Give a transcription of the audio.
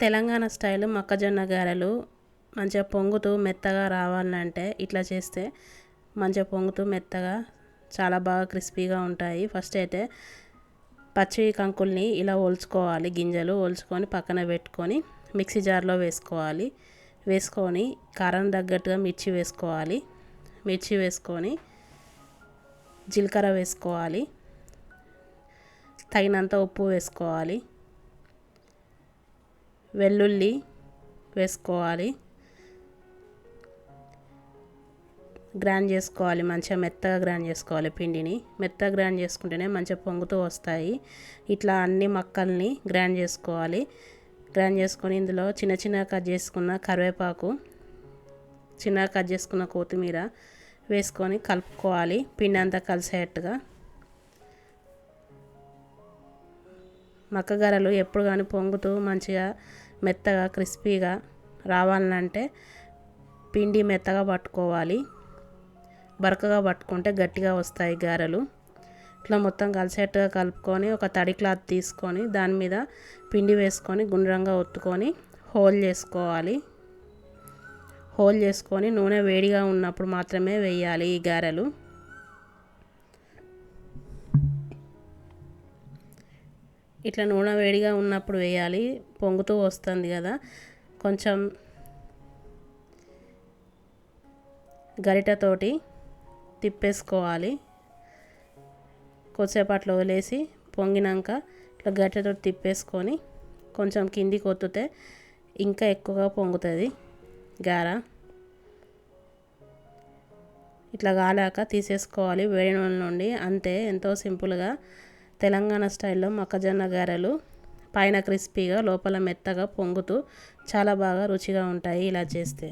Telangana style మొక్కజొన్న గారెలు మంచిగా పొంగుతూ మెత్తగా రావాలంటే ఇట్లా చేస్తే మంచిగా పొంగుతూ మెత్తగా చాలా బాగా క్రిస్పీగా ఉంటాయి. ఫస్ట్ అయితే పచ్చి కంకుల్ని ఇలా ఒలుచుకోవాలి, గింజలు ఒలుచుకొని పక్కన పెట్టుకొని మిక్సీ జార్లో వేసుకోవాలి. వేసుకొని కారం తగ్గట్టుగా మిర్చి వేసుకోవాలి. మిర్చి వేసుకొని జీలకర్ర వేసుకోవాలి, తగినంత ఉప్పు వేసుకోవాలి, వెల్లుల్లి వేసుకోవాలి, గ్రైండ్ చేసుకోవాలి. మంచిగా మెత్తగా గ్రైండ్ చేసుకోవాలి. పిండిని మెత్తగా గ్రైండ్ చేసుకుంటేనే మంచిగా పొంగుతూ వస్తాయి. ఇట్లా అన్ని మక్కల్ని గ్రైండ్ చేసుకోవాలి. గ్రైండ్ చేసుకొని ఇందులో చిన్న చిన్నగా కట్ చేసుకున్న కరివేపాకు, చిన్నగా కట్ చేసుకున్న కొత్తిమీర వేసుకొని కలుపుకోవాలి. పిండి అంతా కలిసేట్టుగా. మక్కగారెలు ఎప్పుడు కానీ పొంగుతూ మంచిగా మెత్తగా క్రిస్పీగా రావాలంటే పిండి మెత్తగా పట్టుకోవాలి. బరకగా పట్టుకుంటే గట్టిగా వస్తాయి గారెలు. ఇట్లా మొత్తం కలిసేట్టుగా కలుపుకొని ఒక తడి క్లాత్ తీసుకొని దాని మీద పిండి వేసుకొని గుండ్రంగా ఒత్తుకొని హోల్ చేసుకోవాలి. హోల్ చేసుకొని నూనె వేడిగా ఉన్నప్పుడు మాత్రమే వేయాలి ఈ గారెలు. ఇట్లా నూనె వేడిగా ఉన్నప్పుడు వేయాలి. పొంగుతూ వస్తుంది కదా, కొంచెం గరిటెతోటి తిప్పేసుకోవాలి. కొద్దిసేపట్లో వదిలేసి పొంగినాక ఇట్లా గరిటెతో తిప్పేసుకొని కొంచెం కిందికి ఒత్తితే ఇంకా ఎక్కువగా పొంగుతుంది గార. ఇట్లా కాలాక తీసేసుకోవాలి వేడి నూనె నుండి. అంతే, ఎంతో సింపుల్గా తెలంగాణ స్టైల్లో మొక్కజొన్న గారెలు పైన క్రిస్పీగా లోపల మెత్తగా పొంగుతూ చాలా బాగా రుచిగా ఉంటాయి ఇలా చేస్తే.